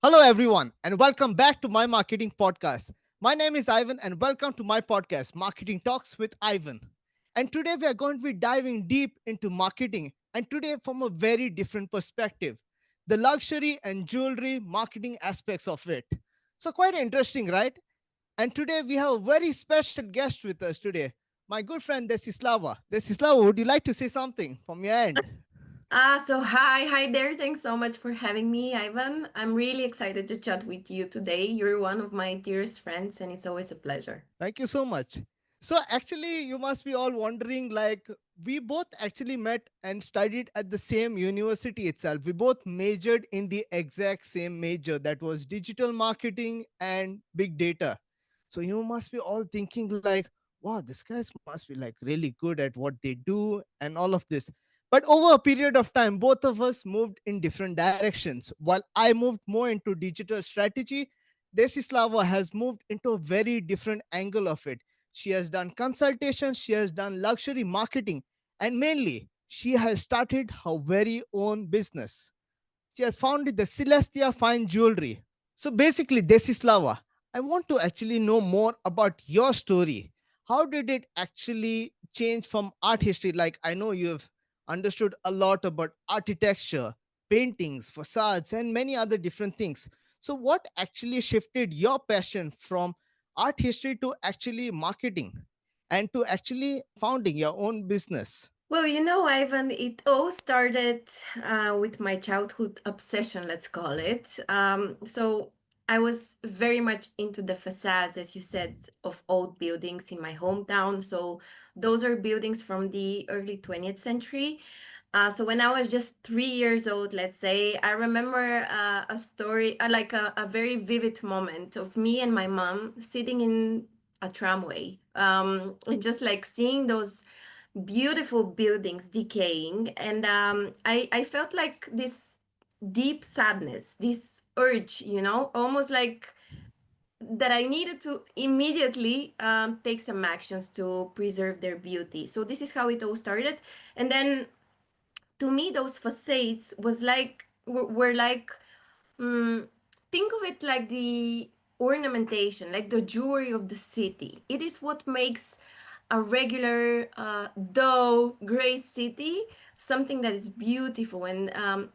Hello, everyone, and welcome back to my marketing podcast. My name is Ivan, and welcome to my podcast, Marketing Talks with Ivan. And today we are going to be diving deep into marketing, and today from a very different perspective, the luxury and jewelry marketing aspects of it. So, quite interesting, right? And today we have a very special guest with us today, my good friend Desislava. Desislava, would you like to say something from your end? Hi there. Thanks so much for having me, Ivan. I'm really excited to chat with you today. You're one of my dearest friends, and it's always a pleasure. Thank you so much. So, actually, you must be all wondering we both actually met and studied at the same university itself. We both majored in the exact same major, that was digital marketing and big data. So, you must be all thinking, wow, this guys must be like really good at what they do and all of this. But over a period of time, both of us moved in different directions. While I moved more into digital strategy, Desislava has moved into a very different angle of it. She has done consultation, she has done luxury marketing, and mainly, she has started her very own business. She has founded the Celestia Fine Jewelry. So basically, Desislava, I want to actually know more about your story. How did it actually change from art history? Like, I know you have understood a lot about architecture, paintings, facades, and many other different things. So, what actually shifted your passion from art history to actually marketing and to actually founding your own business? Well, Ivan, it all started with my childhood obsession, let's call it. So I was very much into the facades, as you said, of old buildings in my hometown. So those are buildings from the early 20th century. So when I was just 3 years old, let's say, I remember a story, a very vivid moment of me and my mom sitting in a tramway, and just like seeing those beautiful buildings decaying. And I felt like this deep sadness, this urge, almost like that I needed to immediately take some actions to preserve their beauty. So this is how it all started. And then to me those facades were like, mm, think of it like the ornamentation, like the jewelry of the city. It is what makes a regular dull gray city something that is beautiful and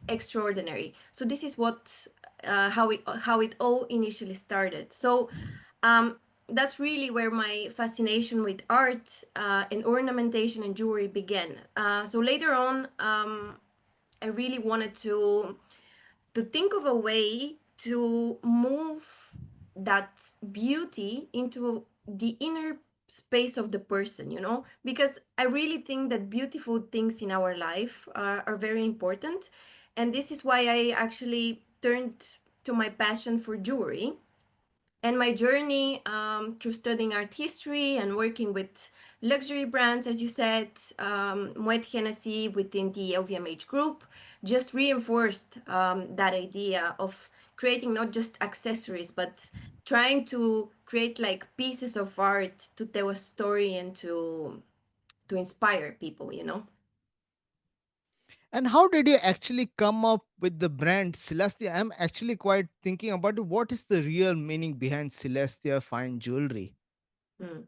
extraordinary. So this is what how it all initially started. So um, that's really where my fascination with art and ornamentation and jewelry began. So later on, I really wanted to think of a way to move that beauty into the inner space of the person, because I really think that beautiful things in our life are very important. And this is why I actually turned to my passion for jewelry and my journey through studying art history and working with luxury brands, as you said, Moet Hennessy within the LVMH group, just reinforced that idea of creating not just accessories, but trying to create like pieces of art to tell a story and to inspire people. And how did you actually come up with the brand Celestia? I'm actually quite thinking about it. What is the real meaning behind Celestia Fine Jewelry? Hmm.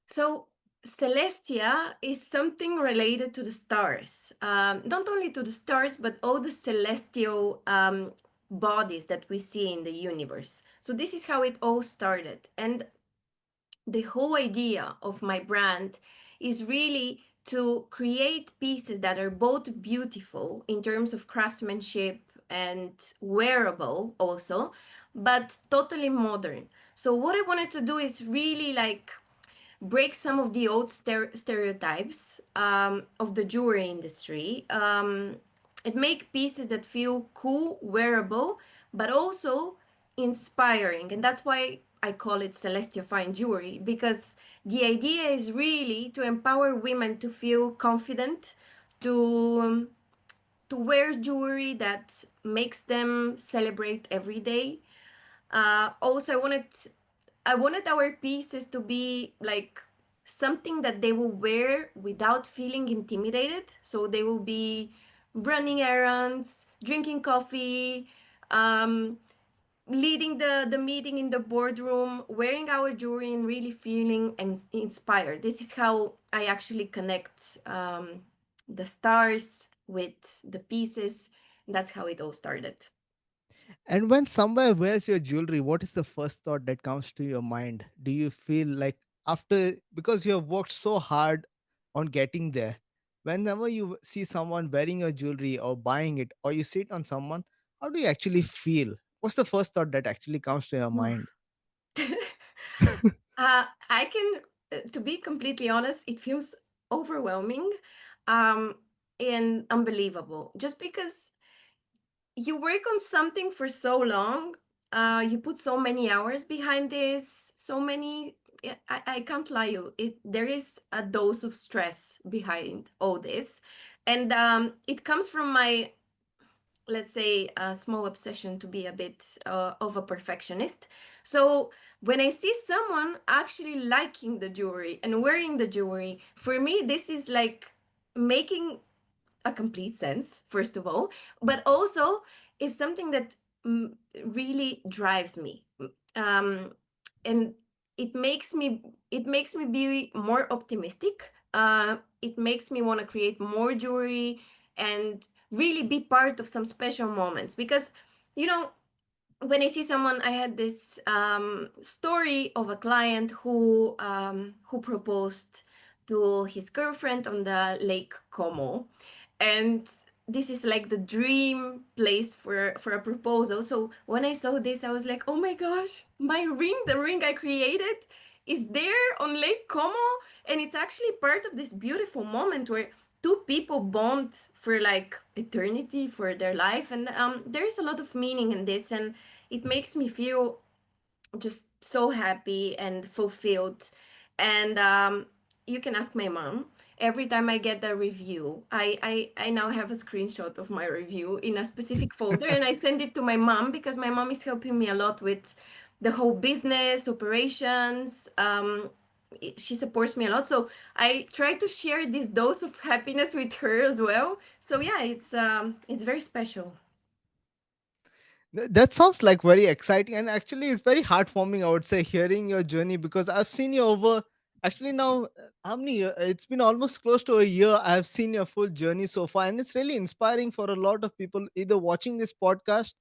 So, Celestia is something related to the stars. Not only to the stars, but all the celestial bodies that we see in the universe. So, this is how it all started. And the whole idea of my brand is really to create pieces that are both beautiful in terms of craftsmanship and wearable also, but totally modern. So, what I wanted to do is really like break some of the old stereotypes of the jewelry industry. It make pieces that feel cool, wearable, but also inspiring, and that's why I call it Celestia Fine Jewelry, because the idea is really to empower women to feel confident, to to wear jewelry that makes them celebrate every day. Also, I wanted our pieces to be like something that they will wear without feeling intimidated. So they will be running errands, drinking coffee, um, leading the meeting in the boardroom, wearing our jewelry and really feeling and inspired. This is how I actually connect the stars with the pieces. That's how it all started. And when somewhere wears your jewelry, what is the first thought that comes to your mind? Do you feel like after, because you have worked so hard on getting there, whenever you see someone wearing your jewelry or buying it, or you see it on someone, how do you actually feel? What's the first thought that actually comes to your mind? Oof. I can, to be completely honest, it feels overwhelming um, and unbelievable. Just because you work on something for so long, you put so many hours behind this, so many. Yeah, I can't lie you. There is a dose of stress behind all this, and it comes from my, let's say, a small obsession to be a bit of a perfectionist. So when I see someone actually liking the jewelry and wearing the jewelry, for me this is like making a complete sense, first of all, but also is something that mm, really drives me. Um, and it makes me it makes me be more optimistic. It makes me want to create more jewelry and really be part of some special moments because you know when I see someone, I had this story of a client who proposed to his girlfriend on the Lake Como, and this is like the dream place for a proposal. So when I saw this, I was like, oh my gosh, my ring, the ring I created, is there on Lake Como, and it's actually part of this beautiful moment where two people bond for like eternity for their life, and there is a lot of meaning in this, and it makes me feel just so happy and fulfilled. And you can ask my mom. Every time I get a review, I now have a screenshot of my review in a specific folder and I send it to my mom because my mom is helping me a lot with the whole business operations. She supports me a lot, so I try to share this dose of happiness with her as well. So yeah, it's very special. That sounds like very exciting, and actually it's very heartwarming, I would say, hearing your journey, because I've seen you over, actually now, how many it's been almost close to a year I've seen your full journey so far, and it's really inspiring for a lot of people either watching this podcast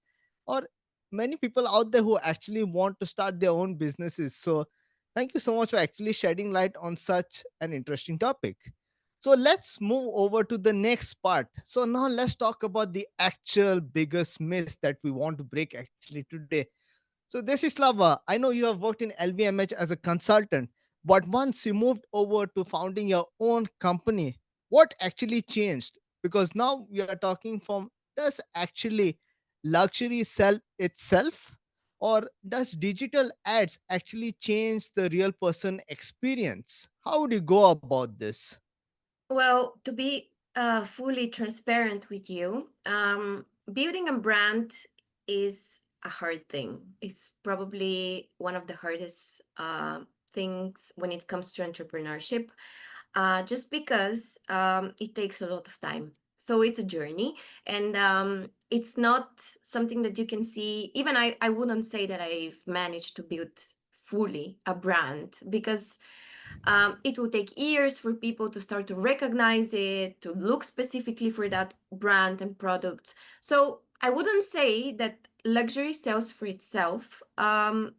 or many people out there who actually want to start their own businesses. So thank you so much for actually shedding light on such an interesting topic. So let's move over to the next part. So now let's talk about the actual biggest myth that we want to break actually today. So this is Lava. I know you have worked in LVMH as a consultant, but once you moved over to founding your own company, what actually changed? Because now we are talking from, does actually luxury sell itself, or does digital ads actually change the real person experience? How would you go about this? Well, to be fully transparent with you, building a brand is a hard thing. It's probably one of the hardest things when it comes to entrepreneurship, just because it takes a lot of time. So it's a journey, and it's not something that you can see. Even I wouldn't say that I've managed to build fully a brand because it will take years for people to start to recognize it, to look specifically for that brand and product. So I wouldn't say that luxury sells for itself. And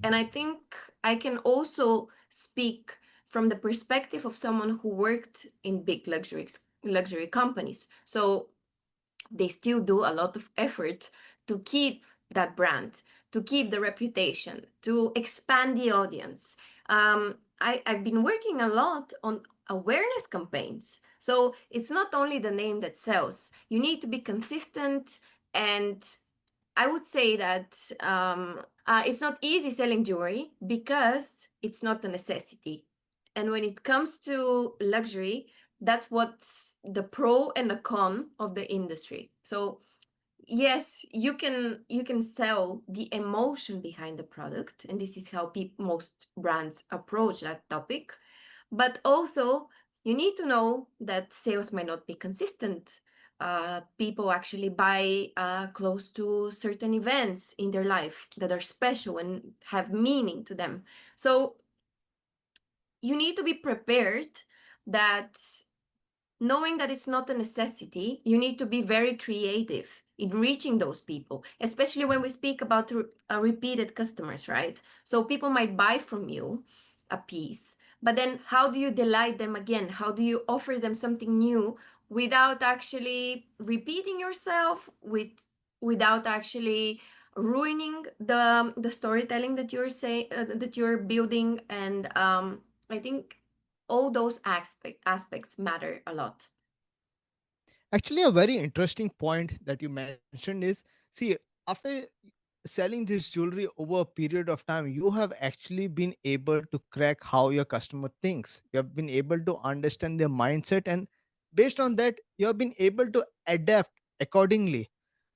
I think I can also speak from the perspective of someone who worked in big luxury companies. So they still do a lot of effort to keep that brand, to keep the reputation, to expand the audience. I've been working a lot on awareness campaigns. So it's not only the name that sells, you need to be consistent. And I would say that it's not easy selling jewelry because it's not a necessity. And when it comes to luxury, that's what's the pro and the con of the industry. So yes, you can sell the emotion behind the product, and this is how most brands approach that topic. But also, you need to know that sales might not be consistent. People actually buy close to certain events in their life that are special and have meaning to them. So you need to be prepared that, knowing that it's not a necessity, you need to be very creative in reaching those people, especially when we speak about repeated customers, right? So people might buy from you a piece, but then how do you delight them again? How do you offer them something new without actually repeating yourself, without actually ruining the storytelling that you're saying, that you're building? And I think all those aspects matter a lot. Actually, a very interesting point that you mentioned is, see, after selling this jewelry over a period of time, you have actually been able to crack how your customer thinks. You have been able to understand their mindset, and based on that, you have been able to adapt accordingly.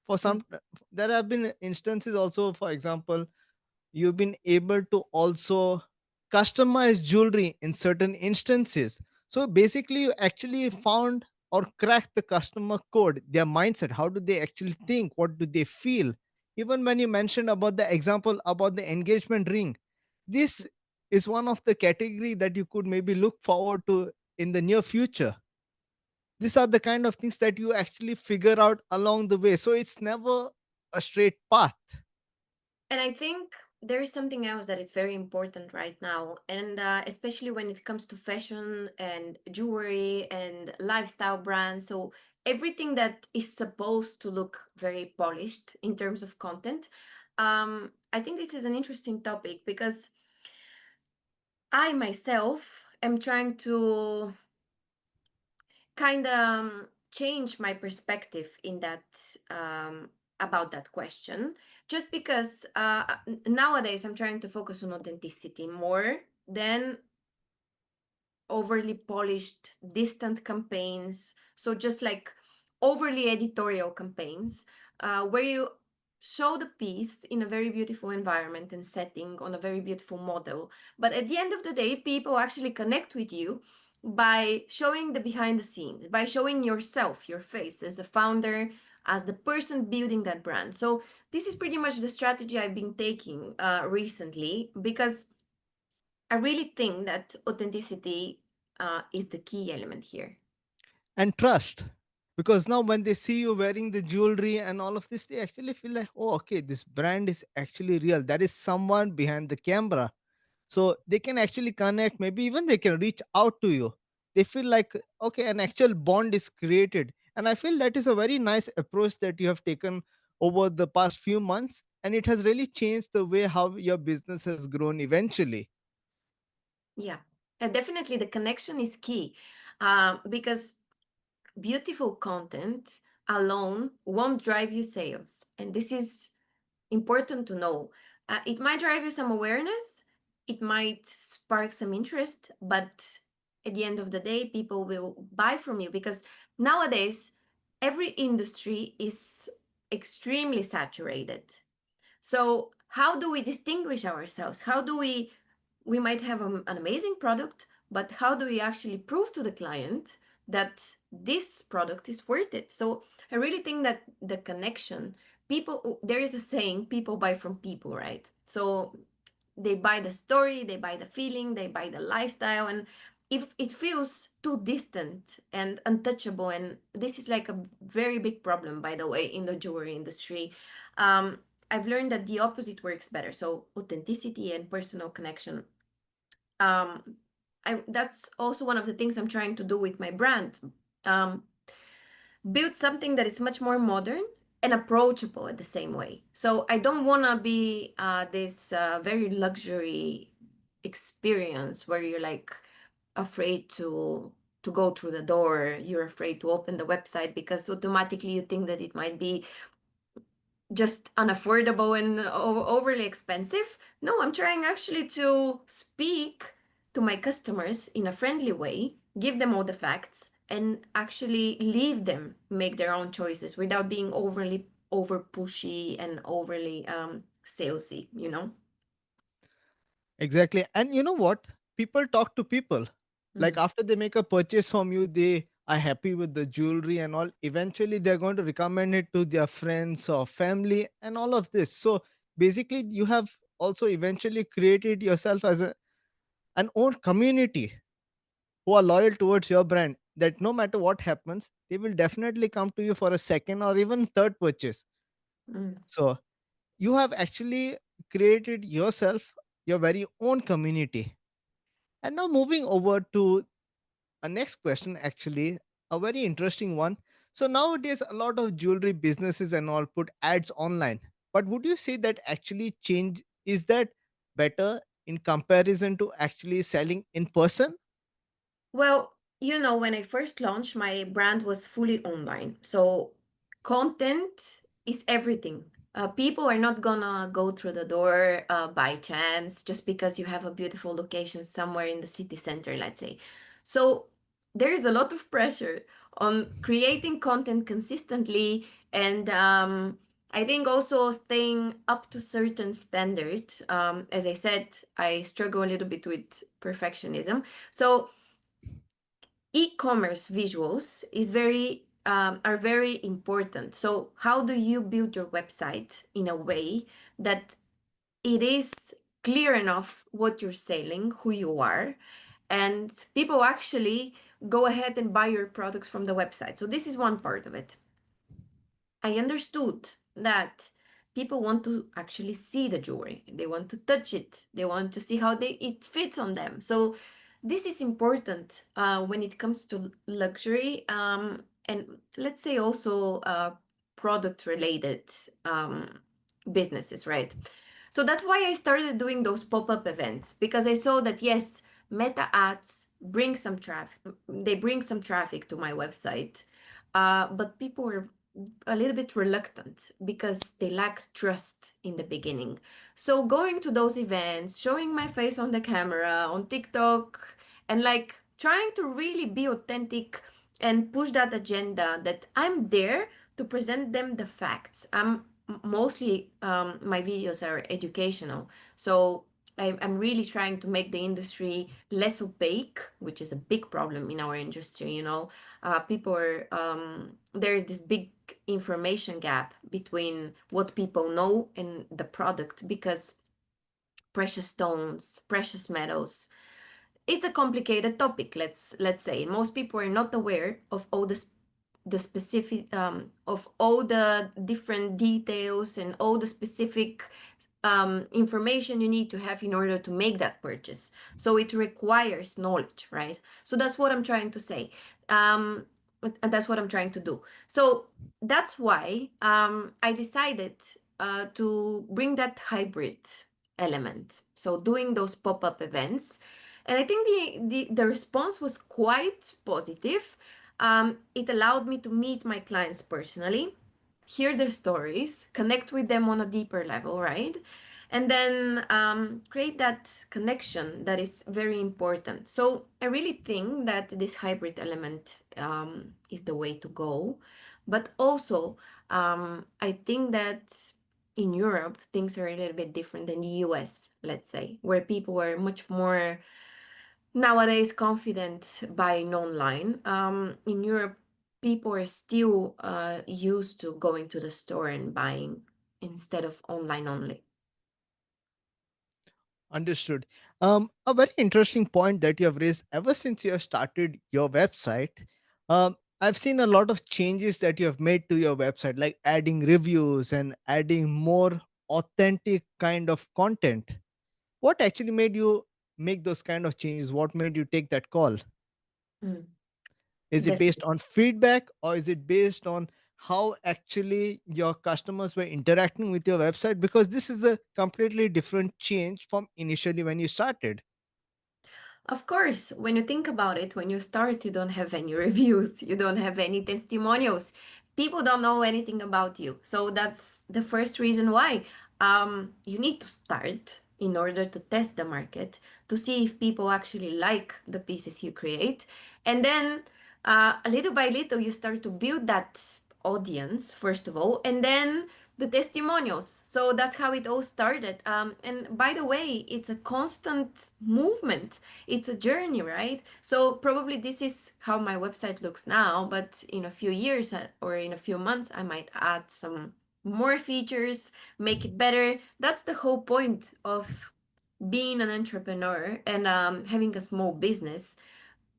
For Mm. some, there have been instances also, for example, you've been able to also customize jewelry in certain instances. So basically you actually found or cracked the customer code, their mindset, how do they actually think, what do they feel. Even when you mentioned about the example about the engagement ring, this is one of the category that you could maybe look forward to in the near future. These are the kind of things that you actually figure out along the way, so it's never a straight path. And I think there is something else that is very important right now, and especially when it comes to fashion and jewelry and lifestyle brands. So everything that is supposed to look very polished in terms of content. I think this is an interesting topic because I myself am trying to kind of change my perspective in that, about that question, just because nowadays I'm trying to focus on authenticity more than overly polished, distant campaigns. So just like overly editorial campaigns, where you show the piece in a very beautiful environment and setting on a very beautiful model. But at the end of the day, people actually connect with you by showing the behind the scenes, by showing yourself, your face as the founder, as the person building that brand. So this is pretty much the strategy I've been taking recently, because I really think that authenticity is the key element here. And trust, because now when they see you wearing the jewelry and all of this, they actually feel like, oh, okay, this brand is actually real, there is someone behind the camera. So they can actually connect, maybe even they can reach out to you. They feel like, okay, an actual bond is created. And I feel that is a very nice approach that you have taken over the past few months, and it has really changed the way how your business has grown eventually. Yeah, and definitely the connection is key, because beautiful content alone won't drive you sales. And this is important to know. It might drive you some awareness, it might spark some interest, but at the end of the day, people will buy from you because nowadays every industry is extremely saturated. So how do we distinguish ourselves? How do we might have an amazing product, but how do we actually prove to the client that this product is worth it? So I really think that the connection, people, there is a saying, people buy from people, right? So they buy the story, they buy the feeling, they buy the lifestyle. And if it feels too distant and untouchable, and this is like a very big problem, by the way, in the jewelry industry, um, I've learned that the opposite works better. So authenticity and personal connection. um that's also one of the things I'm trying to do with my brand. um Build something that is much more modern and approachable at the same way. So I don't want to be this very luxury experience where you're like afraid to go through the door, you're afraid to open the website because automatically you think that it might be just unaffordable and overly expensive. No, I'm trying actually to speak to my customers in a friendly way, give them all the facts, and actually leave them make their own choices without being overly over pushy and overly salesy, you know? Exactly. And you know what? People talk to people. Like Mm. after they make a purchase from you, they are happy with the jewelry and all, eventually they're going to recommend it to their friends or family and all of this. So basically you have also eventually created yourself as an own community who are loyal towards your brand, that no matter what happens they will definitely come to you for a second or even third purchase. Mm. So you have actually created yourself your very own community. And now moving over to a next question, actually a very interesting one. So nowadays a lot of jewelry businesses and all put ads online, but would you say that actually change is that better in comparison to actually selling in person? Well, when I first launched, my brand was fully online. So content is everything. People are not gonna go through the door by chance just because you have a beautiful location somewhere in the city center, let's say. So there is a lot of pressure on creating content consistently, and I think also staying up to certain standards. As I said, I struggle a little bit with perfectionism. So e-commerce visuals are very important. So how do you build your website in a way that it is clear enough what you're selling, who you are, and people actually go ahead and buy your products from the website. So this is one part of it. I understood that people want to actually see the jewelry. They want to touch it. They want to see how it fits on them. So this is important when it comes to luxury, and let's say also product related businesses, right? So that's why I started doing those pop-up events, because I saw that yes, meta ads bring some traffic. They bring some traffic to my website, but people were a little bit reluctant because they lack trust in the beginning. So going to those events, showing my face on the camera, on TikTok, and like trying to really be authentic and push that agenda that I'm there to present them the facts. Mostly my videos are educational. So I'm really trying to make the industry less opaque, which is a big problem in our industry. People are there is this big information gap between what people know and the product, because precious stones, precious metals, it's a complicated topic. Let's say most people are not aware of all the specific of all the different details and all the specific information you need to have in order to make that purchase. So it requires knowledge, right? So that's what I'm trying to say. And that's what I'm trying to do. So that's why I decided to bring that hybrid element. So doing those pop-up events. And I think the response was quite positive. It allowed me to meet my clients personally, hear their stories, connect with them on a deeper level, right? And then create that connection that is very important. So I really think that this hybrid element is the way to go. But also, I think that in Europe, things are a little bit different than the US, let's say, where people are much more nowadays confident buying online. In Europe, people are still used to going to the store and buying instead of online only. Understood. A very interesting point that you have raised. Ever since you have started your website, I've seen a lot of changes that you have made to your website, like adding reviews and adding more authentic kind of content. What actually made you make those kind of changes? What made you take that call? Mm, Is it based definitely. on feedback, or is it based on how actually your customers were interacting with your website? Because this is a completely different change from initially when you started. Of course, when you think about it, when you start, you don't have any reviews, you don't have any testimonials. People don't know anything about you. So that's the first reason why you need to start in order to test the market to see if people actually like the pieces you create. And then little by little, you start to build that audience, first of all. And then the testimonials. So that's how it all started. And by the way, it's a constant movement. It's a journey, right? So probably this is how my website looks now, but in a few years or in a few months, I might add some more features, make it better. That's the whole point of being an entrepreneur and having a small business,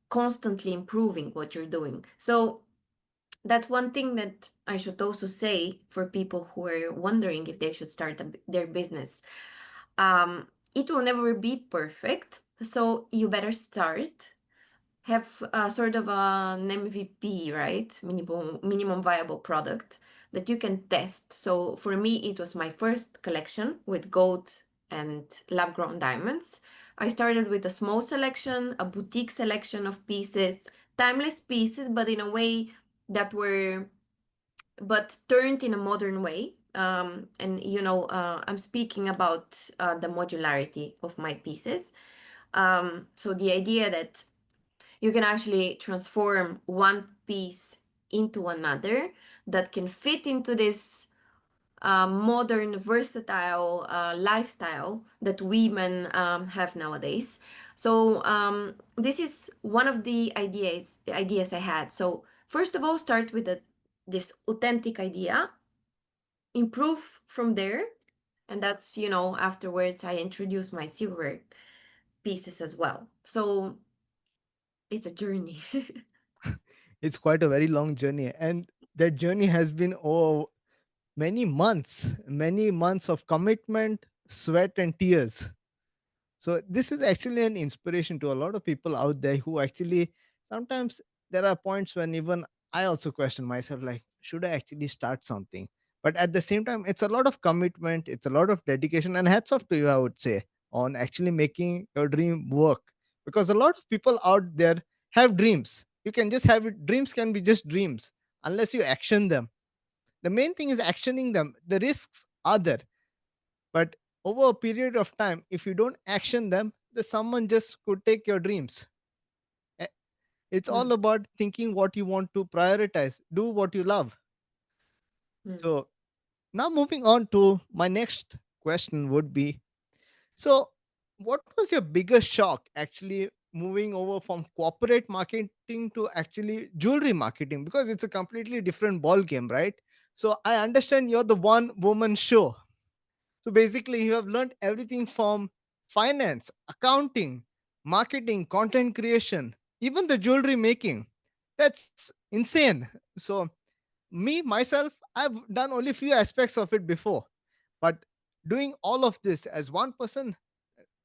constantly improving what you're doing. So that's one thing that I should also say for people who are wondering if they should start their business. It will never be perfect, so you better start. Have sort of an MVP, right? Minimum viable product that you can test. So for me, it was my first collection with gold and lab grown diamonds. I started with a small selection, a boutique selection of pieces, timeless pieces, but in a way that were but turned in a modern way. And I'm speaking about the modularity of my pieces. So the idea that you can actually transform one piece into another that can fit into this modern, versatile lifestyle that women have nowadays. So this is one of the ideas I had. So first of all, start with this authentic idea, improve from there, and that's afterwards I introduce my silver pieces as well. So it's a journey. It's quite a very long journey, and that journey has been many months of commitment, sweat, and tears. So this is actually an inspiration to a lot of people out there who actually sometimes there are points when even I also question myself, like, should I actually start something? But at the same time, it's a lot of commitment, it's a lot of dedication, and hats off to you, I would say, on actually making your dream work. Because a lot of people out there have dreams. You can just have it, dreams can be just dreams unless you action them. The main thing is actioning them. The risks are there, but over a period of time, if you don't action them, the someone just could take your dreams. Eh, it's Mm, all about thinking what you want to prioritize, do what you love. mm. So now moving on to my next question would be, so what was your biggest shock actually moving over from corporate marketing to actually jewelry marketing, because it's a completely different ball game, right? So I understand you're the one woman show. So basically, you have learned everything from finance, accounting, marketing, content creation, even the jewelry making. That's insane. So, me, myself, I've done only few aspects of it before. But doing all of this as one person,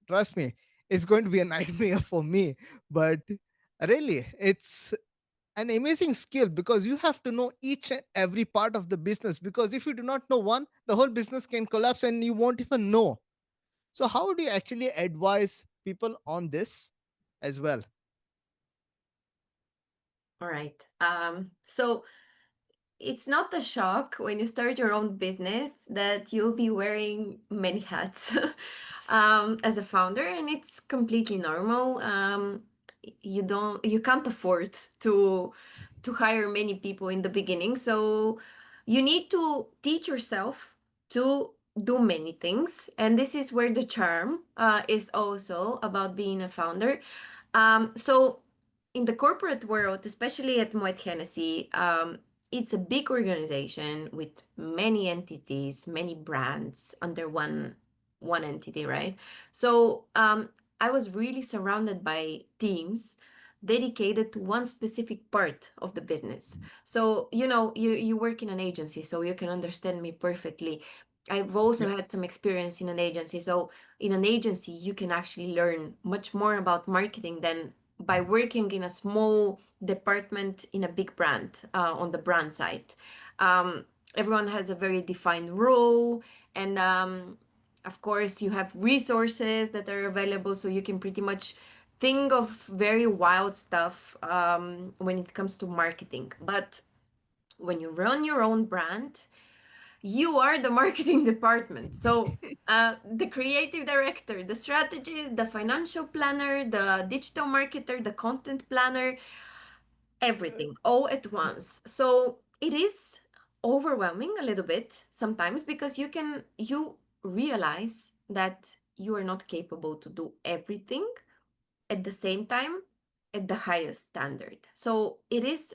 trust me, it's going to be a nightmare for me. But really, it's an amazing skill because you have to know each and every part of the business, because if you do not know one, the whole business can collapse and you won't even know. So how do you actually advise people on this as well? All right. So it's not a shock when you start your own business that you'll be wearing many hats as a founder, and it's completely normal. You can't afford to hire many people in the beginning, so you need to teach yourself to do many things, and this is where the charm is also about being a founder. So in the corporate world, especially at Moet Hennessy, it's a big organization with many entities, many brands under one entity, right? So I was really surrounded by teams dedicated to one specific part of the business. So you work in an agency, so you can understand me perfectly. I've also Yes. had some experience in an agency. So in an agency, you can actually learn much more about marketing than by working in a small department in a big brand on the brand side. Um, Everyone has a very defined role, and of course, you have resources that are available, so you can pretty much think of very wild stuff when it comes to marketing. But when you run your own brand, you are the marketing department. So the creative director, the strategist, the financial planner, the digital marketer, the content planner, everything all at once. So it is overwhelming a little bit sometimes because you realize that you are not capable to do everything at the same time at the highest standard. So it is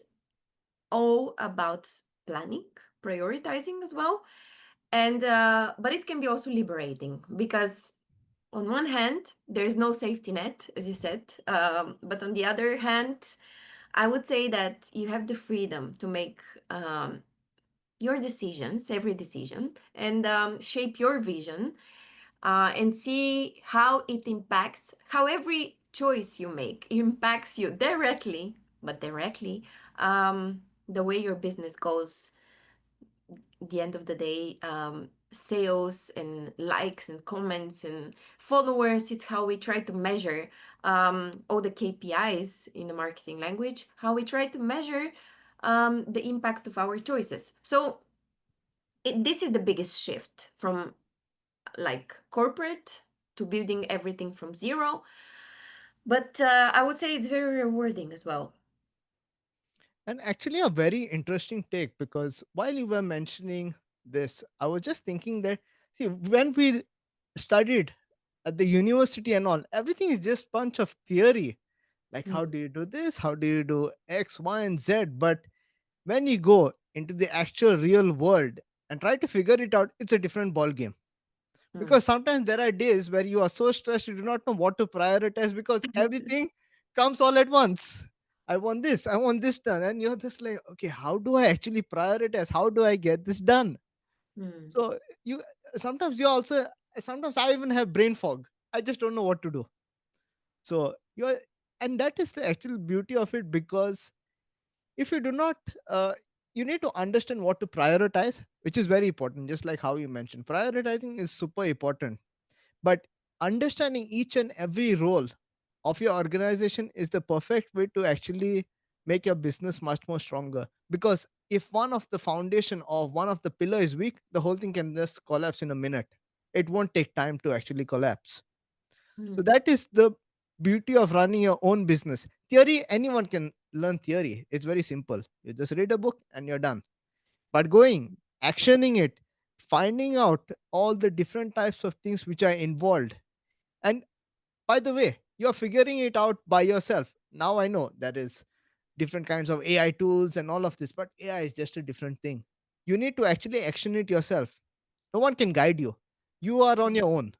all about planning, prioritizing as well. And but it can be also liberating because on one hand there is no safety net, as you said, but on the other hand I would say that you have the freedom to make your decisions, every decision, and shape your vision, and see how it impacts, how every choice you make impacts you directly, but directly, the way your business goes. The end of the day, sales and likes and comments and followers, it's how we try to measure all the KPIs in the marketing language, how we try to measure the impact of our choices. So this is the biggest shift from like corporate to building everything from zero. But I would say it's very rewarding as well. And actually, a very interesting take, because while you were mentioning this, I was just thinking that, see, when we studied at the university and all, everything is just bunch of theory. Like, how Mm, do you do this? How do you do X, Y, and Z? But when you go into the actual real world and try to figure it out, it's a different ball game. mm, Because sometimes there are days where you are so stressed you do not know what to prioritize, because everything comes all at once. I want this done, and you're just like, okay, how do I actually prioritize? How do I get this done? mm. So you sometimes you also sometimes I even have brain fog. I just don't know what to do. So you're and that is the actual beauty of it, because if you do not you need to understand what to prioritize, which is very important. Just like how you mentioned, prioritizing is super important, but understanding each and every role of your organization is the perfect way to actually make your business much more stronger. Because if one of the foundation or one of the pillar is weak, the whole thing can just collapse in a minute. It won't take time to actually collapse. So Mm. that is the beauty of running your own business. Theory, anyone can learn theory. It's very simple. You just read a book and you're done. But going, actioning it, finding out all the different types of things which are involved. And by the way, you're figuring it out by yourself. Now I know there is different kinds of AI tools and all of this, but AI is just a different thing. You need to actually action it yourself. No one can guide you. You are on your own.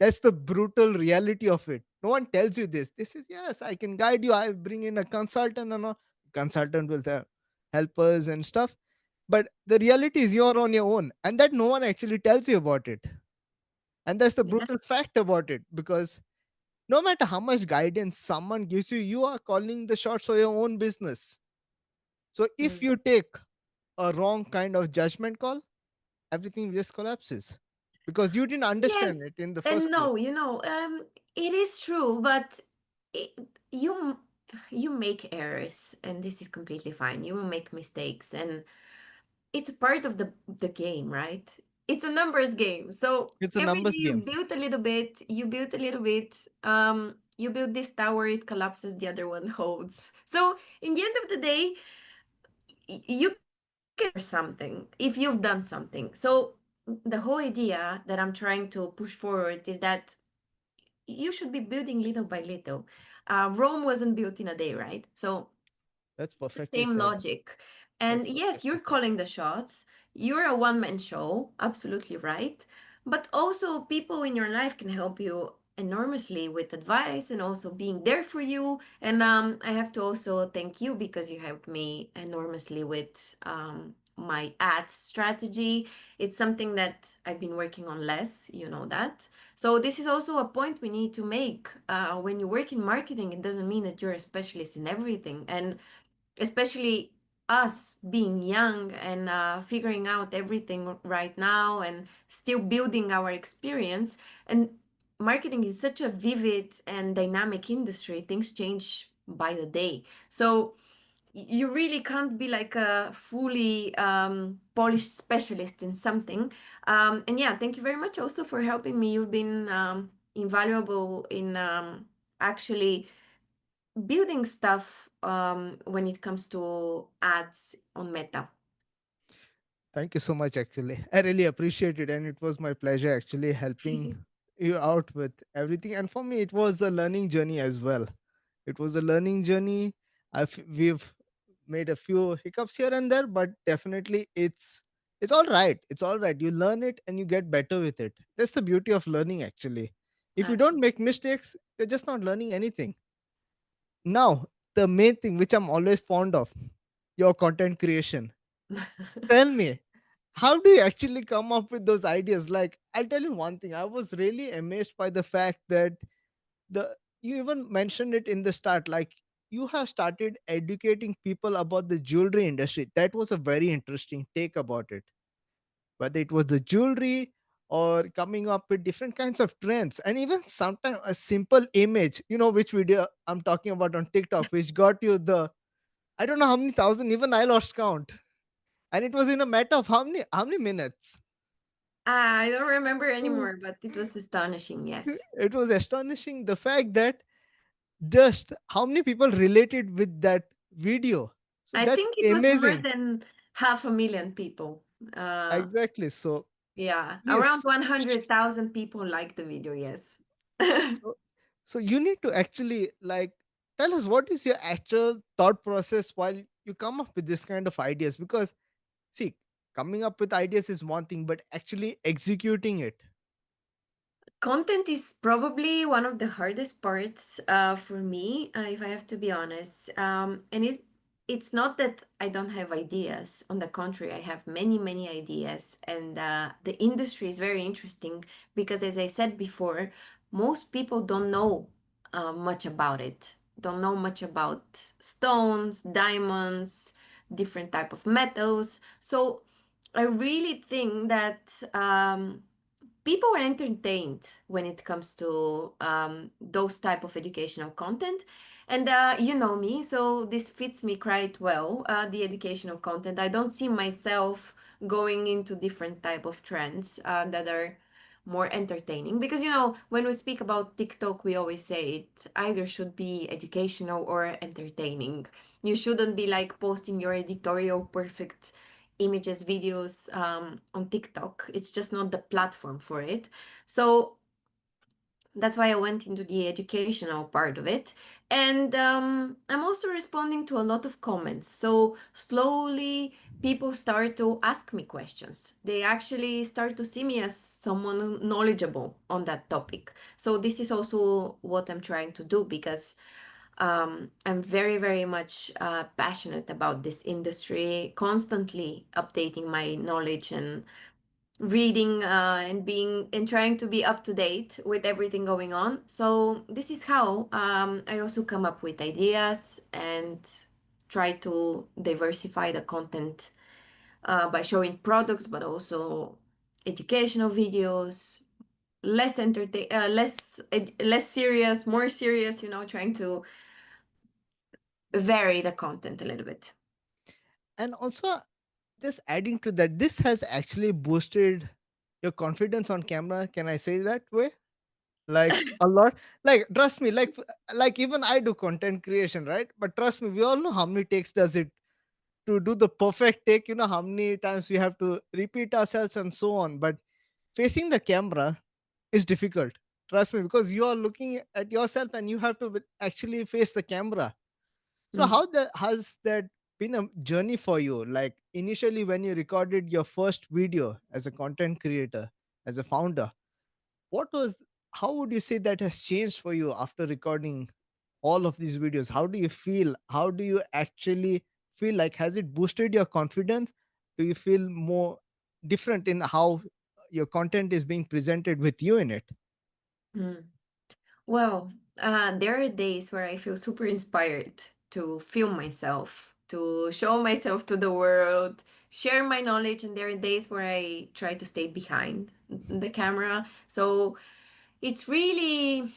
That's the brutal reality of it. No one tells you this. This is, yes, I can guide you. I bring in a consultant and all. Consultant will help us and stuff. But the reality is you're on your own, and that no one actually tells you about it. And that's the Yeah. brutal fact about it, because no matter how much guidance someone gives you, you are calling the shots for your own business. So if Mm. you take a wrong kind of judgment call, everything just collapses because you didn't understand Yes it in the and first place. no, it is true, but it, you you make errors, and this is completely fine. You will make mistakes, and it's part of the game, right? It's a numbers game. So It's a every numbers day you game. build a little bit, you build this tower, it collapses, the other one holds. So in the end of the day, you can learn something if you've done something. So the whole idea that I'm trying to push forward is that you should be building little by little. Rome wasn't built in a day, right? So That's the perfectly same said. logic. That's And yes, perfectly you're said. calling the shots. You're a one-man show, absolutely right. But also people in your life can help you enormously with advice and also being there for you. And I have to also thank you because you helped me enormously with my ads strategy. It's something that I've been working on less, you know that. So this is also a point we need to make. When you work in marketing, it doesn't mean that you're a specialist in everything. And especially us being young and figuring out everything right now and still building our experience. And marketing is such a vivid and dynamic industry, things change by the day. So you really can't be like a fully polished specialist in something. And yeah, thank you very much also for helping me. You've been invaluable in actually building stuff when it comes to ads on Meta. Thank you so much. Actually, I really appreciate it, and it was my pleasure actually helping you out with everything. And for me, it was a learning journey as well. It was a learning journey. We've made a few hiccups here and there, but definitely it's all right. It's all right. You learn it and you get better with it. That's the beauty of learning. Actually, if you don't Absolutely. make mistakes, you're just not learning anything. Now, the main thing which I'm always fond of, your content creation. Tell me, how do you actually come up with those ideas? Like, I'll tell you one thing. I was really amazed by the fact that the you even mentioned it in the start, like you have started educating people about the jewelry industry. That was a very interesting take about it. Whether it was the jewelry or coming up with different kinds of trends, and even sometimes a simple image, which video I'm talking about on TikTok, which got you the I don't know how many thousand, even I lost count. And it was in a matter of how many minutes. I don't remember Mm. anymore, but it was astonishing. Yes. It was astonishing the fact that just how many people related with that video. So I that's think it was more amazing. than 500,000 people. Uh, Exactly. So yeah, around please, 100,000 people liked the video. Yes. so so you need to actually like tell us what is your actual thought process while you come up with this kind of ideas, because see, coming up with ideas is one thing, but actually executing it. Content is probably one of the hardest parts for me, if I have to be honest. And it's not that I don't have ideas. On the contrary, I have many, many ideas. And the industry is very interesting because, as I said before, most people don't know much about it. Don't know much about stones, diamonds, different type of metals. So I really think that. People are entertained when it comes to those type of educational content, and you know me, so this fits me quite well, the educational content. I don't see myself going into different type of trends that are more entertaining, because you know, when we speak about TikTok, we always say it either should be educational or entertaining. You shouldn't be like posting your editorial perfect images, videos on TikTok. It's just not the platform for it. So that's why I went into the educational part of it. And I'm also responding to a lot of comments. So slowly, people start to ask me questions. They actually start to see me as someone knowledgeable on that topic. So this is also what I'm trying to do, because I'm very, very much passionate about this industry, constantly updating my knowledge and reading and being and trying to be up to date with everything going on. So this is how I also come up with ideas and try to diversify the content by showing products, but also educational videos, less serious, more serious. You know, trying to vary the content a little bit. And also, just adding to that, this has actually boosted your confidence on camera. Can I say that way? Like a lot. Like trust me, like even I do content creation, right? But trust me, we all know how many takes does it to do the perfect take. How many times we have to repeat ourselves and so on. But facing the camera is difficult. Trust me, because you are looking at yourself and you have to actually face the camera. So Mm. has that been a journey for you? Like initially when you recorded your first video as a content creator, as a founder, what was how would you say that has changed for you after recording all of these videos? How do you feel? How do you actually feel? Like has it boosted your confidence? Do you feel more different in how your content is being presented with you in it? Mm. Well, there are days where I feel super inspired to film myself, to show myself to the world, share my knowledge, and there are days where I try to stay behind the camera. So it's really,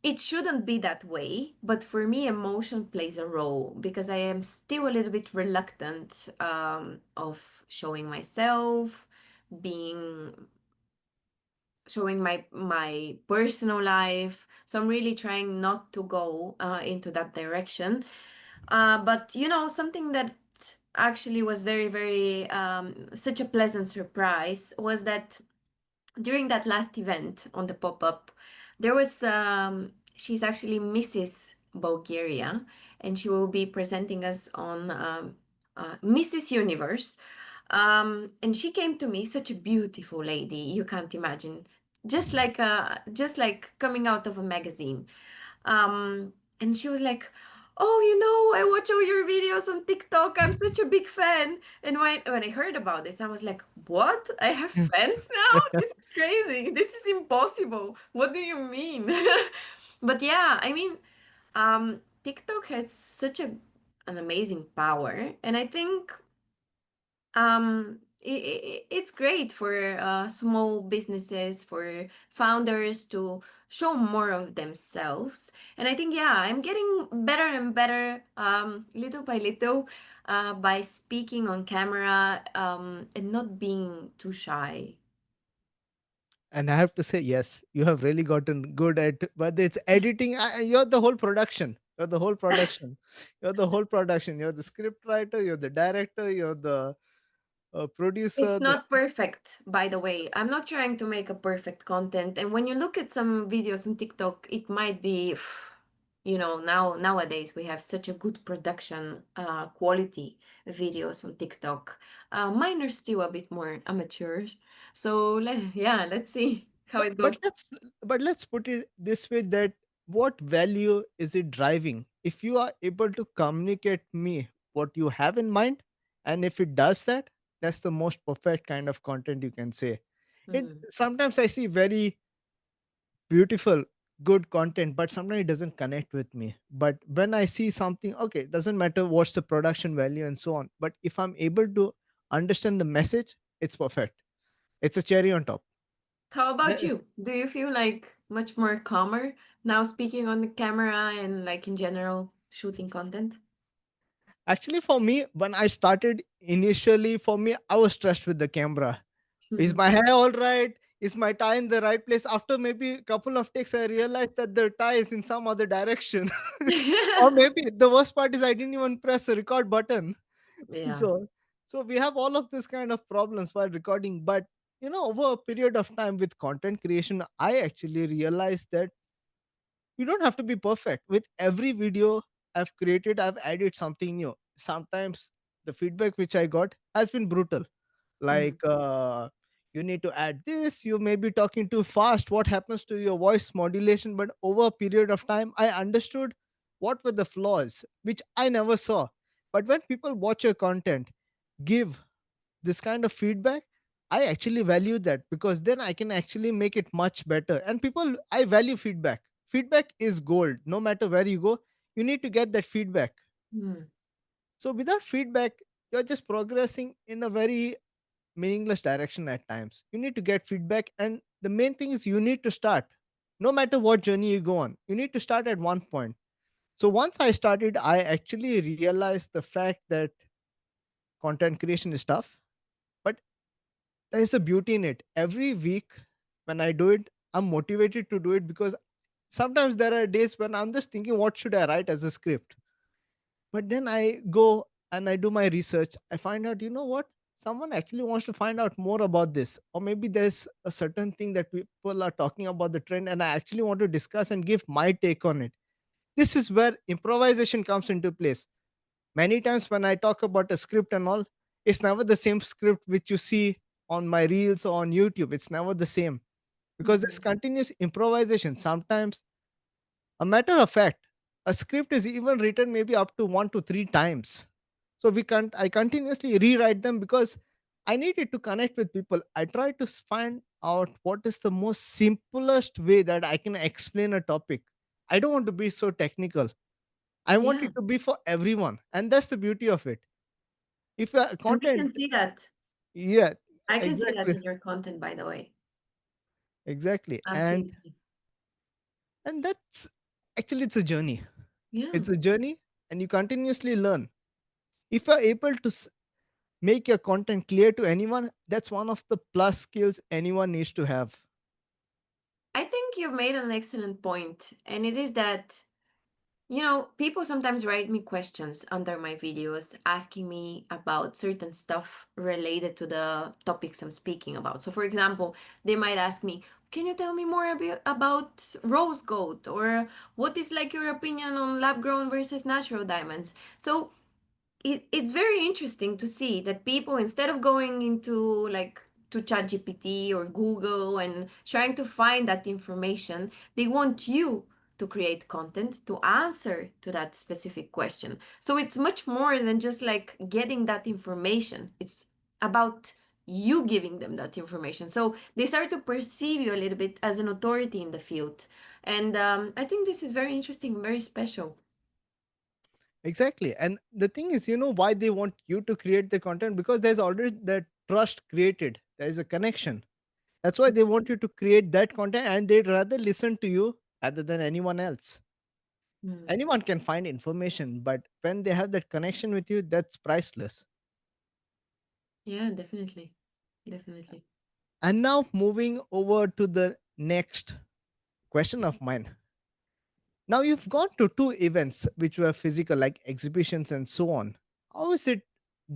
it shouldn't be that way, but for me, emotion plays a role because I am still a little bit reluctant of showing myself, being showing my personal life. So I'm really trying not to go into that direction. But you know, something that actually was very, very such a pleasant surprise was that during that last event on the pop-up, there was she's actually Mrs. Bulgaria, and she will be presenting us on Mrs. Universe. And she came to me, such a beautiful lady, you can't imagine, just like coming out of a magazine. And she was like, "Oh, I watch all your videos on TikTok. I'm such a big fan." And when I heard about this, I was like, "What? I have fans now? This is crazy. This is impossible. What do you mean?" But yeah, I mean, TikTok has such an amazing power, and I think it's great for small businesses, for founders to show more of themselves. And I think, yeah, I'm getting better and better, little by little, by speaking on camera, and not being too shy. And I have to say, yes, you have really gotten good at whether it's editing. You're the whole production. You're the whole production. You're the whole production. You're the script writer. You're the director. You're the producer. It's not perfect, by the way. I'm not trying to make a perfect content. And when you look at some videos on TikTok, it might be, nowadays we have such a good production quality videos on TikTok. Mine are still a bit more amateurs. So yeah, let's see how But it but goes. let's but let's put it this way, that what value is it driving? If you are able to communicate me what you have in mind, and if it does that, that's the most perfect kind of content you can say. It Mm. sometimes I see very beautiful good content, but sometimes it doesn't connect with me. But when I see something, okay, it doesn't matter what's the production value and so on, but if I'm able to understand the message, it's perfect. It's a cherry on top. How about The- you? Do you feel like much more calmer now speaking on the camera and like in general shooting content? Actually, for me, when I started initially, for me, I was stressed with the camera. Is my hair all right? Is my tie in the right place? After maybe a couple of takes, I realized that the tie is in some other direction. Or maybe the worst part is I didn't even press the record button. Yeah. So, so we have all of this kind of problems while recording. But over a period of time with content creation, I actually realized that you don't have to be perfect. With every video I've created, I've added something new. Sometimes the feedback which I got has been brutal, Mm. like you need to add this, you may be talking too fast, what happens to your voice modulation. But over a period of time, I understood what were the flaws which I never saw. But when people watch your content, give this kind of feedback, I actually value that, because then I can actually make it much better. And people, I value feedback. Feedback is gold. No matter where you go, you need to get that feedback. Mm. So without feedback, you're just progressing in a very meaningless direction at times. You need to get feedback, and the main thing is you need to start. No matter what journey you go on, you need to start at one point. So once I started, I actually realized the fact that content creation is tough, but there's the beauty in it. Every week when I do it, I'm motivated to do it, because sometimes there are days when I'm just thinking, what should I write as a script? But then I go and I do my research. I find out, you know what? Someone actually wants to find out more about this. Or maybe there's a certain thing that people are talking about the trend, and I actually want to discuss and give my take on it. This is where improvisation comes into place. Many times when I talk about a script and all, it's never the same script which you see on my reels or on YouTube. It's never the same, because there's Mhm. continuous improvisation. Sometimes, a matter of fact, a script is even written maybe up to 1 to 3 times. So I continuously rewrite them, because I needed to connect with people. I try to find out what is the most simplest way that I can explain a topic. I don't want to be so technical. I want Yeah. it to be for everyone, and that's the beauty of it. If And I content, can see that. yeah, I can see that exactly, in your content, by the way. exactly, Absolutely. and that's actually, it's a journey. Yeah. It's a journey, and you continuously learn. If you're able to make your content clear to anyone, that's one of the plus skills anyone needs to have. I think you've made an excellent point, and it is that You know, people sometimes write me questions under my videos asking me about certain stuff related to the topics I'm speaking about. So, for example, they might ask me, can you tell me more about rose gold? Or what is like your opinion on lab grown versus natural diamonds? So, it's very interesting to see that people, instead of going into like to ChatGPT or Google and trying to find that information, they want you to create content to answer to that specific question. So it's much more than just like getting that information. It's about you giving them that information. So they start to perceive you a little bit as an authority in the field. And I think this is very interesting, very special. Exactly. And the thing is, you know why they want you to create the content? Because there's already that trust created. There is a connection. That's why they want you to create that content, and they'd rather listen to you rather than anyone else. Mm. Anyone can find information, but when they have that connection with you, that's priceless. Yeah, definitely. Definitely. And now moving over to the next question of mine. Now you've gone to two events which were physical, like exhibitions and so on. How is it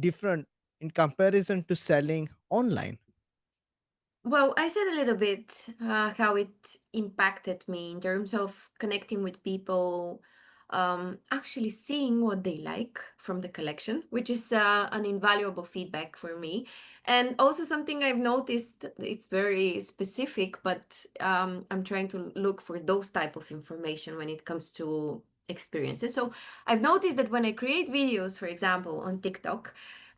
different in comparison to selling online? Well, I said a little bit how it impacted me in terms of connecting with people, actually seeing what they like from the collection, which is an invaluable feedback for me. And also something I've noticed, it's very specific, but I'm trying to look for those type of information when it comes to experiences. So I've noticed that when I create videos, for example, on TikTok,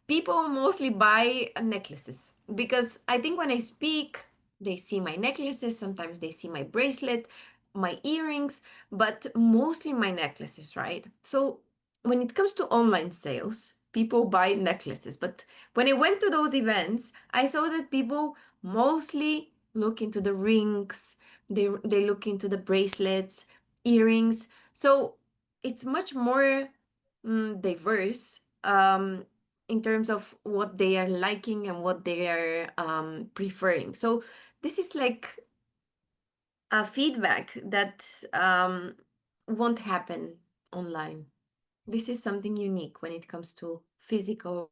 people mostly buy necklaces because I think when I speak, they see my necklaces, sometimes they see my bracelet, my earrings, but mostly my necklaces, right? So when it comes to online sales, people buy necklaces. But when I went to those events, I saw that people mostly look into the rings, they look into the bracelets, earrings. So it's much more diverse in terms of what they are liking and what they are preferring. So this is like a feedback that won't happen online. This is something unique when it comes to physical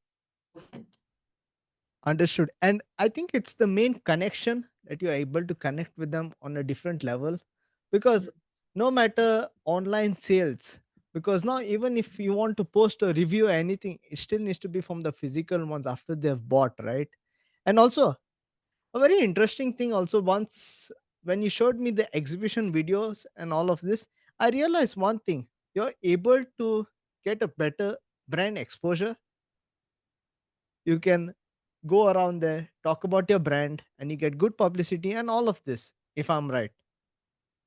event. Understood. And I think it's the main connection that you're able to connect with them on a different level. Because no matter online sales, because now even if you want to post a review or anything, it still needs to be from the physical ones after they've bought, right? And also, a very interesting thing also, once when you showed me the exhibition videos and all of this, I realized one thing. You're able to get a better brand exposure. You can go around there, talk about your brand, and you get good publicity and all of this, if I'm right.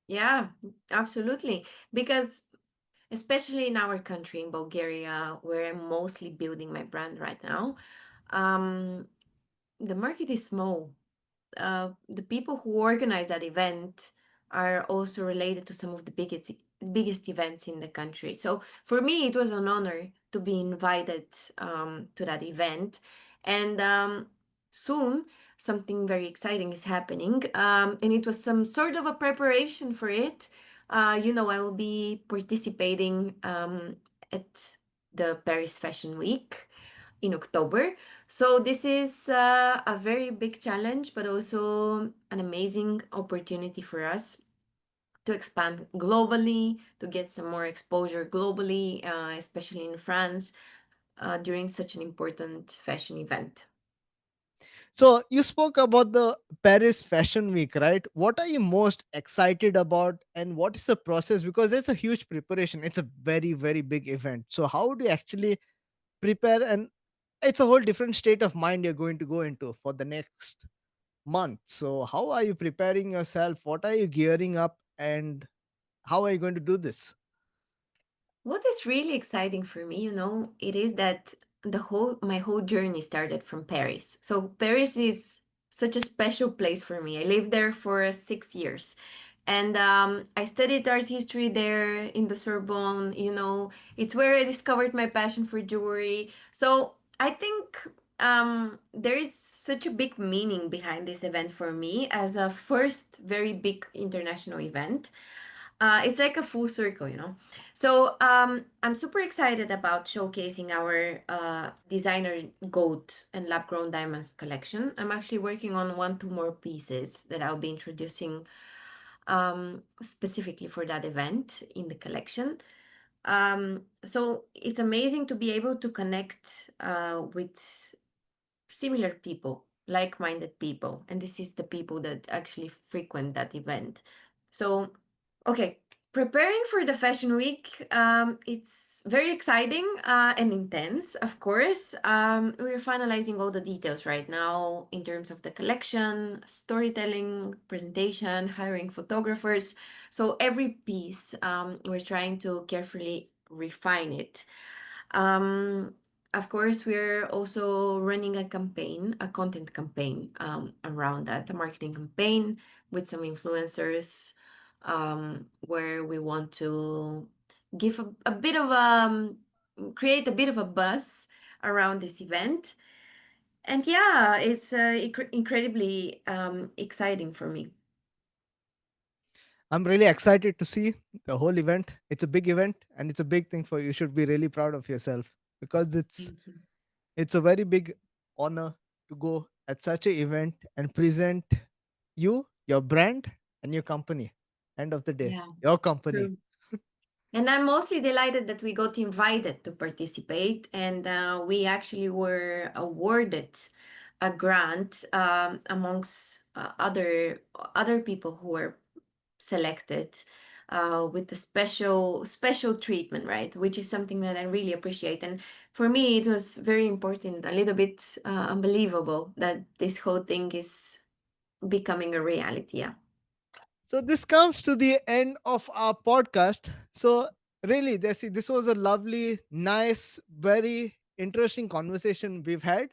Yeah, absolutely. Because especially in our country, in Bulgaria, where I'm mostly building my brand right now, um, the market is small. The people who organize that event are also related to some of the biggest events in the country. So for me, it was an honor to be invited to that event, and soon something very exciting is happening, and it was some sort of a preparation for it. I will be participating at the Paris Fashion Week in October. So this is a very big challenge, but also an amazing opportunity for us to expand globally, to get some more exposure globally, especially in France, during such an important fashion event. So you spoke about the Paris Fashion Week, right? What are you most excited about, and what is the process? Because there's a huge preparation. It's a very, very big event. So how do you actually prepare? And it's a whole different state of mind you're going to go into for the next month. So how are you preparing yourself? What are you gearing up, and how are you going to do this? What is really exciting for me, it is that my whole journey started from Paris. So Paris is such a special place for me. I lived there for 6 years. And I studied art history there in the Sorbonne. It's where I discovered my passion for jewelry. So I think there is such a big meaning behind this event for me as a first very big international event. It's like a full circle, you know. So I'm super excited about showcasing our designer gold and lab grown diamonds collection. I'm actually working on one, two more pieces that I'll be introducing specifically for that event in the collection. So it's amazing to be able to connect with similar people, like-minded people, and this is the people that actually frequent that event. So, okay, preparing for the fashion week, it's very exciting and intense, of course. We're finalizing all the details right now in terms of the collection, storytelling, presentation, hiring photographers. So every piece, we're trying to carefully refine it. um, of course, we're also running a campaign, a content campaign around that, a marketing campaign with some influencers, where we want to give a bit of create a bit of a buzz around this event. And yeah, it's incredibly exciting for me. I'm really excited to see the whole event. It's a big event and it's a big thing for you. You should be really proud of yourself because Thank you. it's a very big honor to go at such an event and present you, your brand, and your company. End of the day, Yeah, your company. true. And I'm mostly delighted that we got invited to participate, and we actually were awarded a grant amongst other people who were selected with a special treatment, right? Which is something that I really appreciate. And for me, it was very important, a little bit unbelievable that this whole thing is becoming a reality. Yeah. So this comes to the end of our podcast. So really, this was a lovely, nice, very interesting conversation we've had.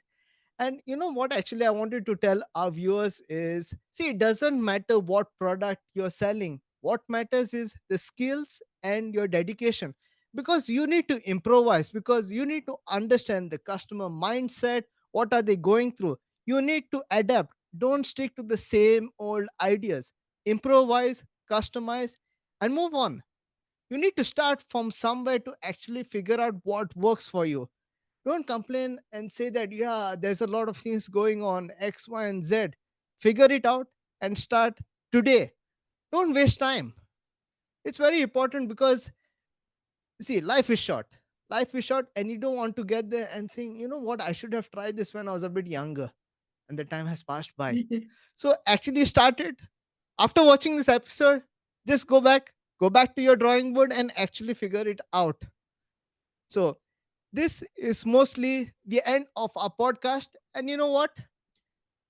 And you know what, actually, I wanted to tell our viewers is see, it doesn't matter what product you're selling. What matters is the skills and your dedication. Because you need to improvise, because you need to understand the customer mindset. What are they going through? You need to adapt. Don't stick to the same old ideas. Improvise, customize, and move on. You need to start from somewhere to actually figure out what works for you. Don't complain and say that, yeah, there's a lot of things going on, X, Y, and Z. Figure it out and start today. Don't waste time. It's very important because, see, life is short. Life is short, and you don't want to get there and saying, you know what, I should have tried this when I was a bit younger, and the time has passed by. So, actually, start it. After watching this episode, just go back to your drawing board and actually figure it out. So, this is mostly the end of our podcast. And you know what?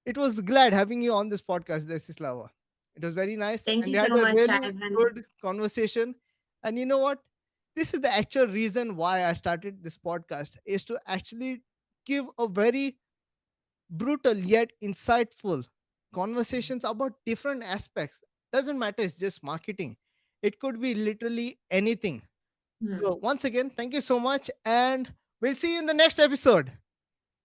It was glad having you on this podcast, Desislava. It was very nice, Thank and you we had so a much, really Ivan. good conversation. And you know what? This is the actual reason why I started this podcast is to actually give a very brutal yet insightful conversations about different aspects. Doesn't matter, it's just marketing. It could be literally anything. Hmm. So once again, thank you so much, and we'll see you in the next episode.